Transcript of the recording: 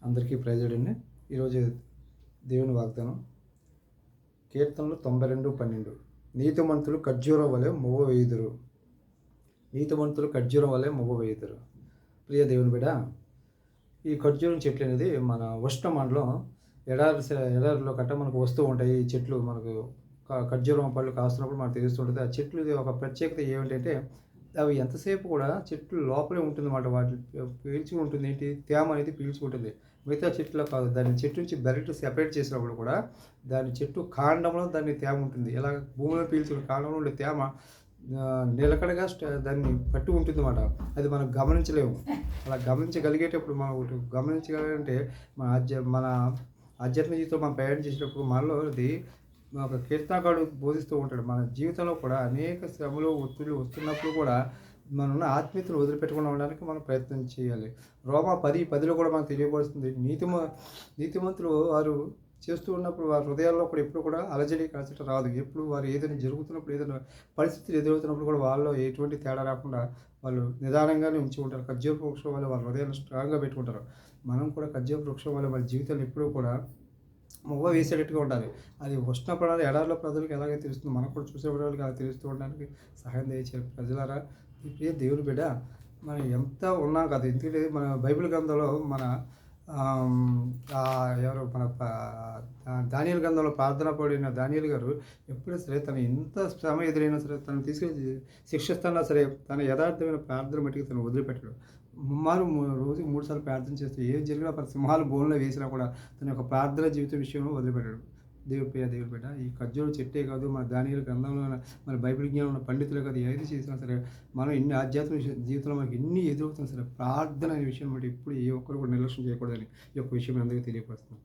అందరికీ ప్రైజుడండి. ఈరోజు దేవుని వాగ్దానం కీర్తనలు 92:12. నీతిమంతులు ఖర్జూరం వలె మొవ్వ వేయుదురు. నీతిమంతులు ఖర్జూరం వలె మొవ్వ వేయుదురు. ప్రియ దేవుని బిడ్డ, ఈ ఖర్జూరం చెట్లు అనేది మన ఉష్ణ మండలం ఎడారిలో కట్ట మనకు వస్తూ ఉంటాయి. ఈ చెట్లు మనకు ఖర్జూరం పళ్ళు కాస్తున్నప్పుడు మనకు తెలుస్తుంటుంది. ఆ చెట్లు ఒక ప్రత్యేకత ఏమిటంటే అవి ఎంతసేపు కూడా చెట్లు లోపలే ఉంటుందన్నమాట. వాటి పీల్చుకు ఉంటుంది. ఏంటి తేమ అనేది పీల్చుకుంటుంది. మిగతా చెట్టులో కాదు. దాన్ని చెట్టు నుంచి బెరటి సెపరేట్ చేసినప్పుడు కూడా దాని చెట్టు కాండంలో దాన్ని తేమ ఉంటుంది. ఇలా భూమిలో పీల్చుకున్న కాండంలో ఉండే తేమ నిలకడగా దాన్ని పట్టి ఉంటుందన్నమాట. అది మనం గమనించలేము. అలా గమనించగలిగేటప్పుడు మనం ఒకటి గమనించగలంటే మన ఆధ్యాత్మిక జీవితంలో మనం ప్రయాణం చేసేటప్పుడు మనలో అది ఒక కీర్తనకారుడు బోధిస్తూ ఉంటాడు. మన జీవితంలో కూడా అనేక శ్రమలు, ఒత్తిళ్లు వస్తున్నప్పుడు కూడా మనమున్న ఆత్మీయతను వదిలిపెట్టకుండా ఉండడానికి మనం ప్రయత్నం చేయాలి. రోమా 10:10లో కూడా మనకు తెలియబడుతుంది. నీతిమంతులు వారు చేస్తూ ఉన్నప్పుడు వారి హృదయాల్లో కూడా ఎప్పుడు కూడా అలజడి కలచట రాదు. ఎప్పుడు వారు ఏదైనా జరుగుతున్నప్పుడు, ఏదైనా పరిస్థితులు ఎదురవుతున్నప్పుడు కూడా వాళ్ళలో ఎటువంటి తేడా రాకుండా వాళ్ళు నిదానంగానే ఉంచి ఉంటారు. ఖర్జూరపు వృక్షం వల్ల వాళ్ళ హృదయాన్ని స్ట్రాంగ్గా పెట్టుకుంటారు. మనం కూడా ఖర్జూరపు వృక్షం వల్ల మన జీవితాన్ని ఎప్పుడూ కూడా మొవ్వ వేసేటట్టుగా ఉండాలి. అది ఉష్ణ పడాలి. ఎడారిలో ప్రజలకు ఎలాగైతే తెలుస్తుందో మనకు కూడా చూసే వాళ్ళకి అలా తెలుస్తూ ఉండడానికి సహాయం దయచేయాలి. ప్రజలారా, ఈ ప్రియ దేవుని బిడ్డ, మనం ఎంత ఉన్నాం కదా. ఎందుకంటే మన బైబిల్ గ్రంథంలో మన ఎవరు మన దానియేలు గ్రంథంలో ప్రార్థన పడిన దానియేలు గారు ఎప్పుడైనా సరే తను ఎంత శ్రమ ఎదురైనా సరే తను తీసుకెళ్ళి శిక్షిస్తున్నా సరే తన యథార్థమైన ప్రార్థన మట్టికి తను వదిలిపెట్టడు. రోజుకి 3 సార్లు ప్రార్థన చేస్తే ఏం జరిగినా సింహాలు బోన్లో వేసినా కూడా తన యొక్క ప్రార్థన జీవితం విషయంలో వదిలిపెట్టాడు. దేవుడు బిడ్డ, ఈ ఖర్జూరం చెట్టే కాదు, మన దానియేలు గ్రంథంలో మన బైబిల్ జ్ఞానం ఉన్న పండితులు కాదు, ఏది చేసినా సరే మనం ఎన్ని ఆధ్యాత్మిక జీవితంలో మనకి ఎన్ని ఎదురవుతున్నా సరే ప్రార్థన అనే విషయం బట్టి ఇప్పుడు ఏ ఒక్కరు కూడా నిర్లక్ష్యం చేయకూడదని ఈ యొక్క విషయం అందరికీ తెలియపరుస్తున్నాం.